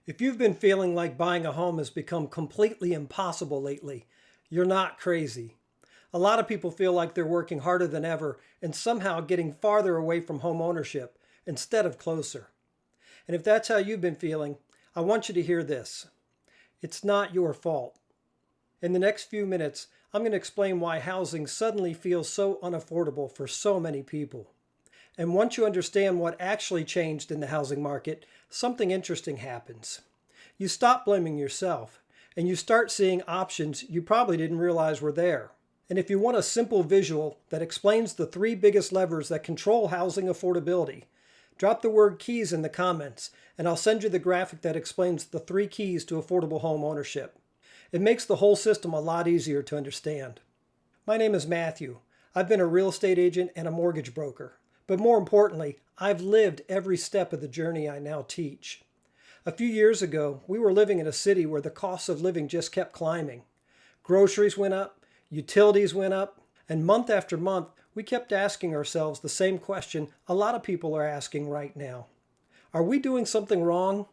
If you've been feeling like buying a home has become completely impossible lately, you're not crazy. A lot of people feel like they're working harder than ever and somehow getting farther away from home ownership instead of closer. And if that's how you've been feeling, I want you to hear this. It's not your fault. In the next few minutes, I'm going to explain why housing suddenly feels so unaffordable for so many people. And once you understand what actually changed in the housing market, something interesting happens. You stop blaming yourself, and you start seeing options you probably didn't realize were there. And if you want a simple visual that explains the three biggest levers that control housing affordability, drop the word keys in the comments, and I'll send you the graphic that explains the three keys to affordable home ownership. It makes the whole system a lot easier to understand. My name is Matthew. I've been a real estate agent and a mortgage broker. But more importantly, I've lived every step of the journey I now teach. A few years ago, we were living in a city where the cost of living just kept climbing. Groceries went up, utilities went up, and month after month, we kept asking ourselves the same question a lot of people are asking right now. Are we doing something wrong?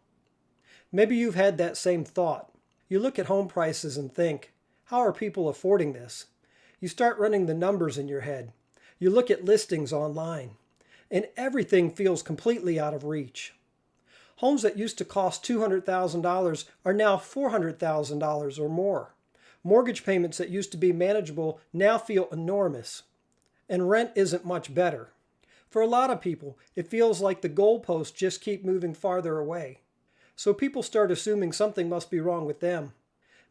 Maybe you've had that same thought. You look at home prices and think, how are people affording this? You start running the numbers in your head. You look at listings online, and everything feels completely out of reach. Homes that used to cost $200,000 are now $400,000 or more. Mortgage payments that used to be manageable now feel enormous. And rent isn't much better. For a lot of people, it feels like the goalposts just keep moving farther away. So people start assuming something must be wrong with them.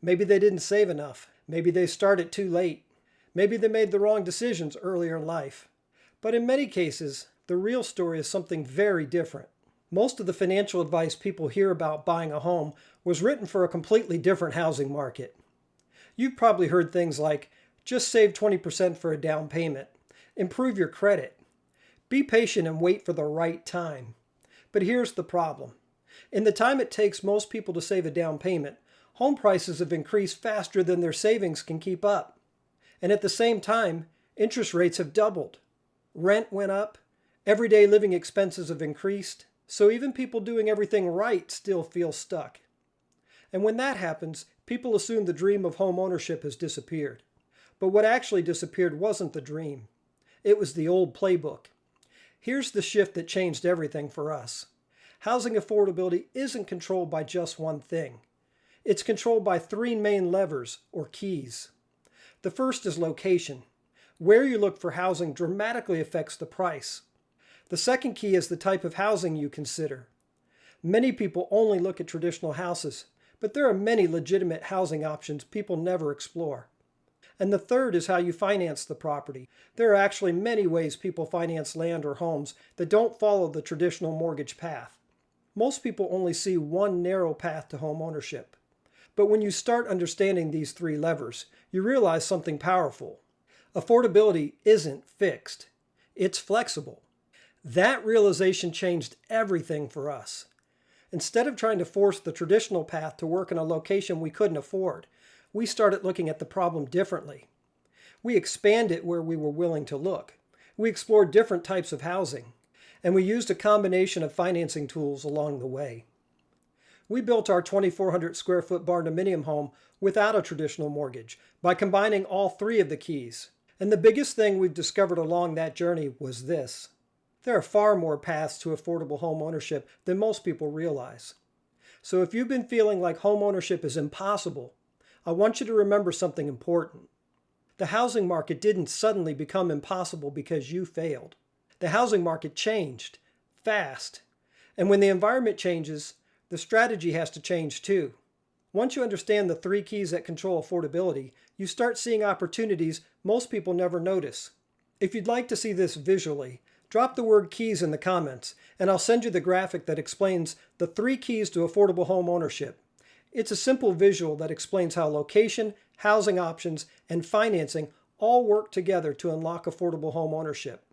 Maybe they didn't save enough. Maybe they started too late. Maybe they made the wrong decisions earlier in life. But in many cases, the real story is something very different. Most of the financial advice people hear about buying a home was written for a completely different housing market. You've probably heard things like, just save 20% for a down payment, improve your credit, be patient and wait for the right time. But here's the problem. In the time it takes most people to save a down payment, home prices have increased faster than their savings can keep up. And at the same time, interest rates have doubled. Rent went up, everyday living expenses have increased, so even people doing everything right still feel stuck. And when that happens, people assume the dream of home ownership has disappeared. But what actually disappeared wasn't the dream. It was the old playbook. Here's the shift that changed everything for us. Housing affordability isn't controlled by just one thing. It's controlled by three main levers, or keys. The first is location. Where you look for housing dramatically affects the price. The second key is the type of housing you consider. Many people only look at traditional houses, but there are many legitimate housing options people never explore. And the third is how you finance the property. There are actually many ways people finance land or homes that don't follow the traditional mortgage path. Most people only see one narrow path to home ownership. But when you start understanding these three levers, you realize something powerful. Affordability isn't fixed. It's flexible. That realization changed everything for us. Instead of trying to force the traditional path to work in a location we couldn't afford, we started looking at the problem differently. We expanded where we were willing to look. We explored different types of housing, and we used a combination of financing tools along the way. We built our 2,400 square foot barn-dominium home without a traditional mortgage by combining all three of the keys. And the biggest thing we've discovered along that journey was this. There are far more paths to affordable home ownership than most people realize. So if you've been feeling like home ownership is impossible, I want you to remember something important. The housing market didn't suddenly become impossible because you failed. The housing market changed fast. And when the environment changes, the strategy has to change too. Once you understand the three keys that control affordability, you start seeing opportunities most people never notice. If you'd like to see this visually, drop the word keys in the comments, and I'll send you the graphic that explains the three keys to affordable home ownership. It's a simple visual that explains how location, housing options, and financing all work together to unlock affordable home ownership.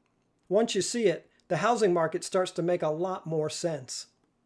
Once you see it, the housing market starts to make a lot more sense.